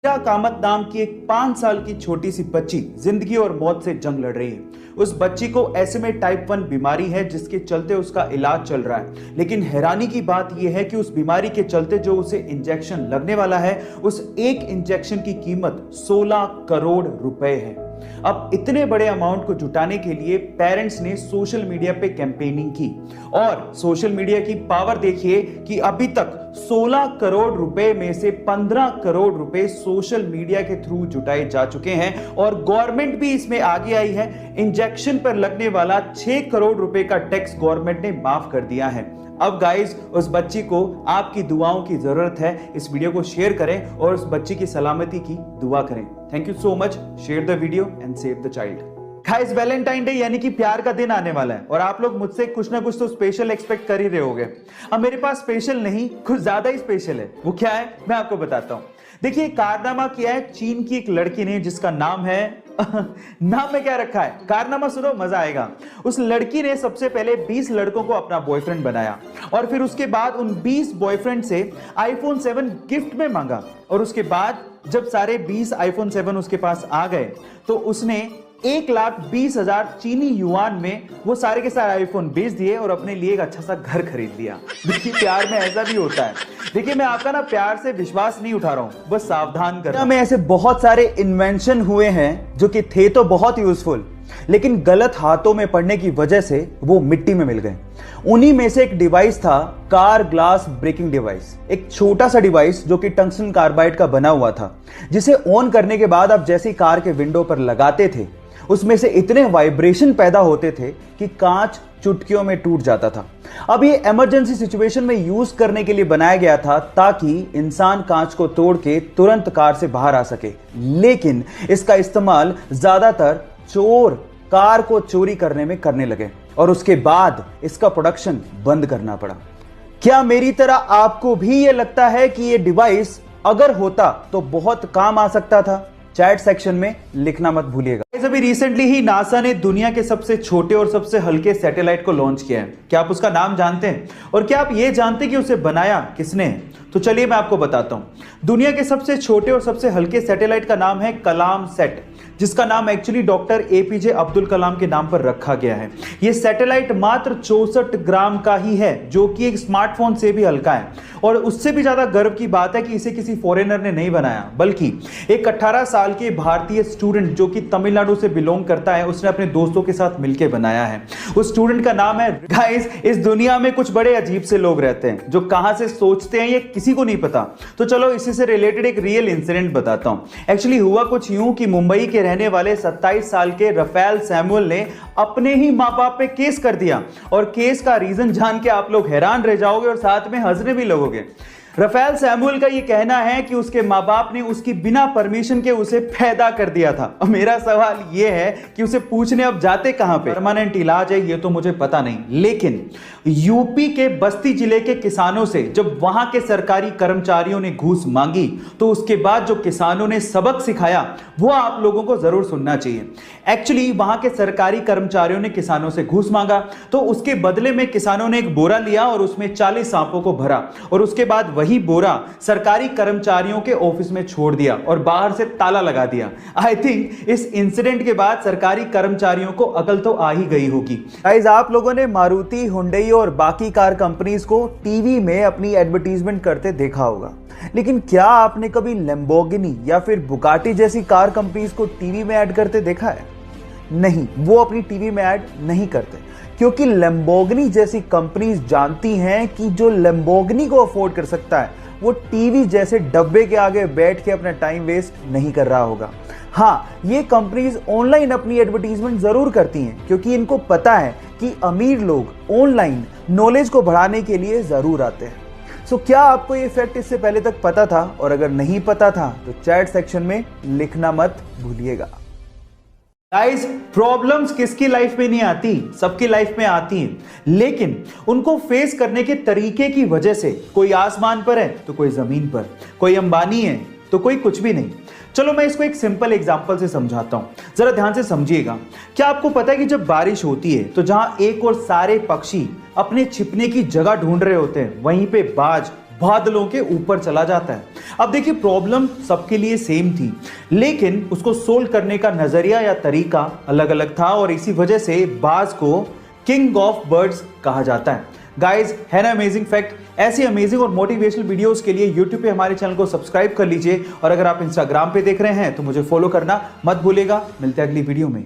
मीरा कामत नाम की एक 5 साल की छोटी सी बच्ची जिंदगी और मौत से जंग लड़ रही है। उस बच्ची को ऐसे में टाइप 1 बीमारी है जिसके चलते उसका इलाज चल रहा है। लेकिन हैरानी की बात यह है कि उस बीमारी के चलते जो उसे इंजेक्शन लगने वाला है, उस एक इंजेक्शन की कीमत 16 करोड़ रुपए है। अब इतने बड़े अमाउंट को जुटाने के लिए पेरेंट्स ने सोशल मीडिया पे कैंपेनिंग की और सोशल मीडिया की पावर देखिए कि अभी तक 16 करोड़ रुपए में से 15 करोड़ रुपए सोशल मीडिया के थ्रू जुटाए जा चुके हैं और गवर्नमेंट भी इसमें आगे आई है। इंजेक्शन पर लगने वाला 6 करोड़ रुपए का टैक्स गवर्नमेंट ने माफ कर दिया है। अब गाइस, उस बच्ची को आपकी दुआओं की जरूरत है। इस वीडियो को शेयर करें और उस बच्ची की सलामती की दुआ करें। Thank you so much. Share the video and save the child. Guys, Valentine day यानी कि प्यार का दिन आने वाला है और आप लोग मुझसे कुछ ना कुछ तो स्पेशल एक्सपेक्ट कर ही रहे होंगे। अब मेरे पास स्पेशल नहीं, कुछ ज्यादा ही स्पेशल है। वो क्या है मैं आपको बताता हूं। देखिए, कारनामा किया है चीन की एक लड़की ने जिसका नाम है नाम में क्या रखा है, कारनामा सुनो मजा आएगा। उस लड़की ने सबसे पहले 20 लड़कों को अपना बॉयफ्रेंड बनाया और फिर उसके बाद उन 20 बॉयफ्रेंड से आईफोन 7 गिफ्ट में मांगा और उसके बाद जब सारे 20 आईफोन 7 उसके पास आ गए तो उसने 1,20,000 चीनी युआन में वो सारे के सारे आईफोन बेच दिए और अपने लिए एक अच्छा सा घर खरीद लिया। देखिए, प्यार में ऐसा भी होता है। देखिए, मैं आपका ना प्यार से विश्वास नहीं उठा रहा हूं, बस सावधान कर रहा हूं। में ऐसे बहुत सारे इन्वेंशन हुए हैं जो कि थे तो बहुत यूजफुल, लेकिन गलत हाथों में पड़ने की वजह से वो मिट्टी में मिल गए। उन्हीं में से एक डिवाइस था कार ग्लास ब्रेकिंग डिवाइस। एक छोटा सा डिवाइस जो कि टंगस्टन कार्बाइड का बना हुआ था, जिसे ऑन करने के बाद आप जैसे कार के विंडो पर लगाते थे उसमें से इतने वाइब्रेशन पैदा होते थे कि कांच चुटकियों में टूट जाता था। अब ये इमरजेंसी सिचुएशन में यूज करने के लिए बनाया गया था ताकि इंसान कांच को तोड़ के तुरंत कार से बाहर आ सके, लेकिन इसका इस्तेमाल ज्यादातर चोर कार को चोरी करने में करने लगे और उसके बाद इसका प्रोडक्शन बंद करना पड़ा। क्या मेरी तरह आपको भी ये लगता है कि ये डिवाइस अगर होता तो बहुत काम आ सकता था? चैट सेक्शन में लिखना मत भूलिएगा। अभी रिसेंटली ही नासा ने दुनिया के सबसे छोटे और सबसे हल्के सैटेलाइट को लॉन्च किया है। क्या आप उसका नाम जानते हैं और क्या आप ये जानते हैं कि उसे बनाया किसने? तो चलिए मैं आपको बताता हूं। दुनिया के सबसे छोटे और सबसे हल्के सैटेलाइट का नाम है कलाम सेट, जिसका नाम actually doctor APJ Abdul Kalam के नाम पर रखा गया है। यह सैटेलाइट मात्र 64 ग्राम का ही है, जो कि एक स्मार्टफोन से भी हल्का है और उससे भी ज्यादा गर्व की बात है कि इसे किसी फॉरेनर ने नहीं बनाया, बल्कि एक 18 साल के भारतीय स्टूडेंट जो कि तमिलनाडु से बिलोंग करता है, उसने अपने दोस्तों के साथ मिलकर बनाया है। उस स्टूडेंट का नाम है गाइस, इस दुनिया में कुछ बड़े अजीब से लोग रहते हैं जो कहां से सोचते हैं ये किसी को नहीं पता। तो चलो इसी से रिलेटेड एक रियल इंसिडेंट बताता हूं। एक्चुअली हुआ कुछ यूं कि मुंबई के रहने वाले 27 साल के रफेल सैमुअल ने अपने ही मां बाप पे केस कर दिया और केस का रीजन जान के आप लोग हैरान रह जाओगे और साथ में हंसने भी लगोगे। रफेल सैमुअल का यह कहना है कि उसके मां बाप ने उसकी बिना परमिशन के उसे पैदा कर दिया था। और मेरा सवाल यह है कि उसे पूछने अब जाते कहां पे? परमानेंट इलाज है ये तो मुझे पता नहीं, लेकिन यूपी के बस्ती जिले के किसानों से जब वहां के सरकारी कर्मचारियों ने घूस मांगी तो उसके बाद जो किसानों ने सबक सिखाया वो आप लोगों को जरूर सुनना चाहिए। एक्चुअली वहां के सरकारी कर्मचारियों ने किसानों से घूस मांगा तो उसके बदले में किसानों ने एक बोरा लिया और उसमें 40 सांपों को भरा और उसके बाद वही बोरा सरकारी कर्मचारियों के ऑफिस में छोड़ दिया और बाहर से ताला लगा दिया। आई थिंक इस इंसिडेंट के बाद सरकारी कर्मचारियों को अकल तो आ ही गई होगी। गाइस, आप लोगों ने मारुति, हुंडई और बाकी कार कंपनीज को टीवी में अपनी एडवर्टीजमेंट करते देखा होगा, लेकिन क्या आपने कभी लैम्बोर्गिनी या फिर बुगाटी जैसी कार कंपनीज को टीवी में ऐड करते देखा है? नहीं, वो अपनी टीवी में ऐड नहीं करते क्योंकि लैम्बोर्गिनी जैसी कंपनीज जानती हैं कि जो लैम्बोर्गिनी को अफोर्ड कर सकता है वो टीवी जैसे डब्बे के आगे बैठ के अपना टाइम वेस्ट नहीं कर रहा होगा। हाँ, ये कंपनीज ऑनलाइन अपनी एडवर्टीजमेंट जरूर करती हैं क्योंकि इनको पता है कि अमीर लोग ऑनलाइन नॉलेज को बढ़ाने के लिए जरूर आते हैं। सो क्या आपको ये फैक्ट इससे पहले तक पता था? और अगर नहीं पता था तो चैट सेक्शन में लिखना मत भूलिएगा। गाइस, प्रॉब्लम्स किसकी लाइफ में नहीं आती, सबकी लाइफ में आती हैं, लेकिन उनको फेस करने के तरीके की वजह से कोई आसमान पर है तो कोई जमीन पर, कोई अंबानी है तो कोई कुछ भी नहीं। चलो मैं इसको एक सिंपल एग्जांपल से समझाता हूं, जरा ध्यान से समझिएगा। क्या आपको पता है कि जब बारिश होती है तो जहां एक और सारे पक्षी अपने छिपने की जगह ढूंढ रहे होते हैं, वहीं पे बाज बादलों के ऊपर चला जाता है। अब देखिए, प्रॉब्लम सबके लिए सेम थी, लेकिन उसको सोल्व करने का नजरिया या तरीका अलग अलग था, और इसी वजह से बाज को किंग ऑफ बर्ड्स कहा जाता है। गाइज, है ना अमेजिंग फैक्ट? ऐसी अमेजिंग और मोटिवेशनल वीडियोस के लिए यूट्यूब पे हमारे चैनल को सब्सक्राइब कर लीजिए, और अगर आप इंस्टाग्राम पे देख रहे हैं तो मुझे फॉलो करना मत भूलिएगा। मिलते हैं अगली वीडियो में।